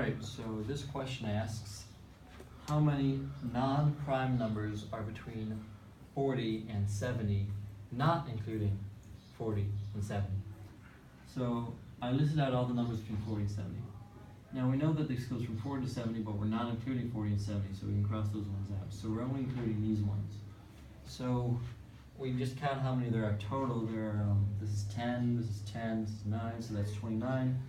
Alright, so this question asks, how many non-prime numbers are between 40 and 70, not including 40 and 70? So I listed out all the numbers between 40 and 70. Now we know that this goes from 40 to 70, but we're not including 40 and 70, so we can cross those ones out. So we're only including these ones. So we can just count how many there are total. There are, this is 10, this is 10, this is 9, so that's 29.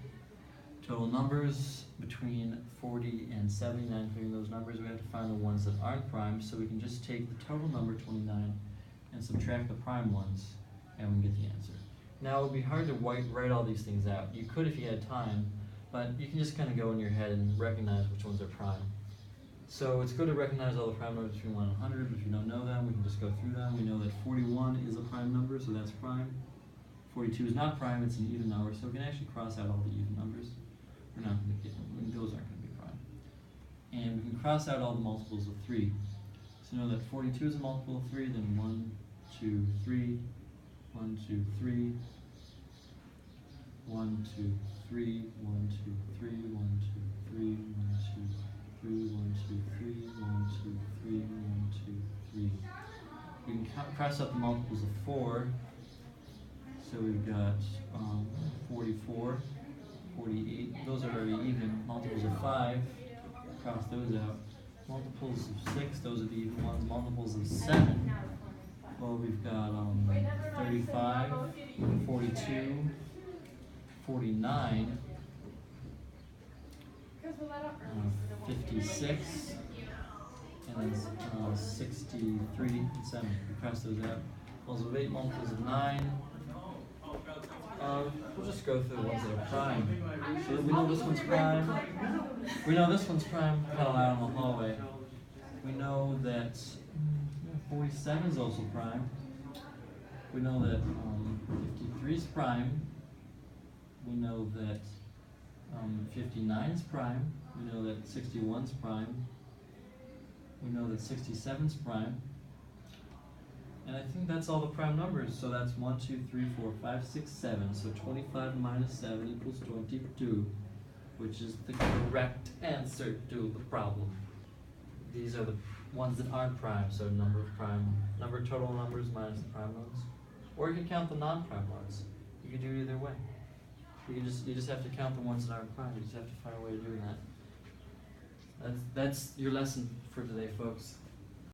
Total numbers between 40 and 70, not including those numbers. We have to find the ones that aren't prime, so we can just take the total number 29 and subtract the prime ones, and we can get the answer. Now it would be hard to write all these things out. You could if you had time, but you can just kind of go in your head and recognize which ones are prime. So it's good to recognize all the prime numbers between 1 and 100, but if you don't know them, we can just go through them. We know that 41 is a prime number, so that's prime. 42 is not prime, it's an even number, so we can actually cross out all the even numbers. We're not going to get them, those aren't going to be prime. And we can cross out all the multiples of 3. So know that 42 is a multiple of 3, then 1, 2, 3, 1, 2, 3, 1, 2, 3, 1, 2, 3, 1, 2, 3, 1, 2, 3, 1, 2, 3, 1, 2, 3, 1, 2, 3. We can cross out the multiples of 4. So we've got 44, 48, those are very even. Multiples of 5, cross those out. Multiples of 6, those are the even ones. Multiples of 7, well, we've got 35, 42, 49, 56, and then 63 and 7. We cross those out. Multiples of 8, multiples of 9. We'll just go through the ones that are prime. So we know this one's prime. We know this one's prime. Kind of out in the hallway. We know that 47 is also prime. We know that 53 is prime. We know that 59 is prime. We know that 61 is prime. We know that 67 is prime. And I think that's all the prime numbers. So that's 1, 2, 3, 4, 5, 6, 7. So 25 minus 7 equals 22, which is the correct answer to the problem. These are the ones that aren't prime. So number of total numbers minus the prime ones. Or you can count the non-prime ones. You can do it either way. You just have to count the ones that aren't prime. You just have to find a way of doing that. That's your lesson for today, folks.